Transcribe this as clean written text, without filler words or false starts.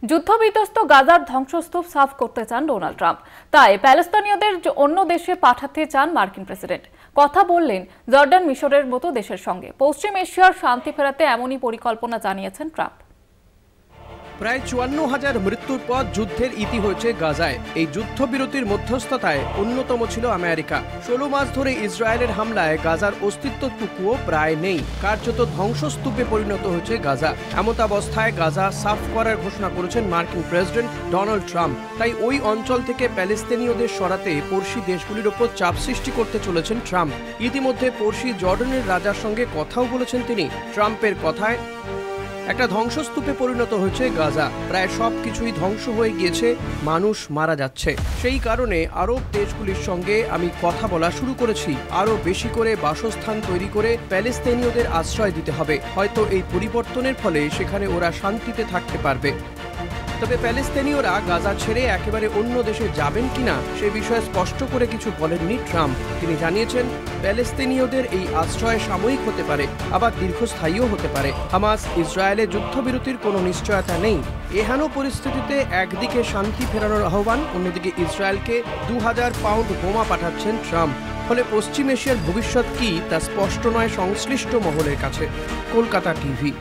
যুদ্ধবিধ্বস্ত গাজার ধ্বংসস্তূপ সাফ করতে চান ডোনাল্ড ট্রাম্প। তাই প্যালেস্তানীয়দের অন্য দেশে পাঠাতে চান মার্কিন প্রেসিডেন্ট। কথা বললেন জর্ডান, মিশরের মতো দেশের সঙ্গে। পশ্চিম এশিয়ার শান্তি ফেরাতে এমনই পরিকল্পনা জানিয়েছেন ট্রাম্প। প্রায় ৫৪,০০০ মৃত্যুর পর যুদ্ধের ইতি হয়েছে গাজায়। এই যুদ্ধবিরতির মধ্যস্থতায় অন্যতম ছিল আমেরিকা। ১৬ মাস ধরে ইসরায়েলের হামলায় গাজার অস্তিত্বটুকুও প্রায় নেই। কার্যত ধ্বংসস্তূপে পরিণত হয়েছে গাজা। এমতাবস্থায় গাজা সাফ করার ঘোষণা করেছেন মার্কিন প্রেসিডেন্ট ডোনাল্ড ট্রাম্প। তাই ওই অঞ্চল থেকে প্যালেস্তিনীয়দের সরাতে পড়শি দেশগুলির ওপর চাপ সৃষ্টি করতে চলেছেন ট্রাম্প। ইতিমধ্যে পড়শি জর্ডানের রাজার সঙ্গে কথাও বলেছেন তিনি। ট্রাম্পের কথায়, একটা ধ্বংসস্তূপে পরিণত হয়েছে গাজা। প্রায় সবকিছুই ধ্বংস হয়ে গিয়েছে, মানুষ মারা যাচ্ছে। সেই কারণে আরব দেশগুলির সঙ্গে আমি কথা বলা শুরু করেছি। আরো বেশি করে বাসস্থান তৈরি করে প্যালেস্তিনীয়দের আশ্রয় দিতে হবে। হয়তো এই পরিবর্তনের ফলে সেখানে ওরা শান্তিতে থাকতে পারবে। তবে প্যালেস্তিনীয়রা গাজা ছেড়ে একেবারে অন্য দেশে যাবেন কিনা সে বিষয়ে স্পষ্ট করে কিছু বলেননি ট্রাম্প। তিনি জানিয়েছেন, প্যালেস্তিনীয়দের এই আশ্রয় সাময়িক হতে পারে, আবার দীর্ঘস্থায়ীও হতে পারে। হামাস ইসরায়েলে যুদ্ধবিরতির কোনো নিশ্চয়তা নেই। এহেন পরিস্থিতিতে একদিকে শান্তি ফেরানোর আহ্বান, অন্যদিকে ইসরায়েলকে ২০০০ পাউন্ড বোমা পাঠাচ্ছেন ট্রাম্প। ফলে পশ্চিম এশিয়ার ভবিষ্যৎ কি তা স্পষ্ট নয় সংশ্লিষ্ট মহলের কাছে। কলকাতা টিভি।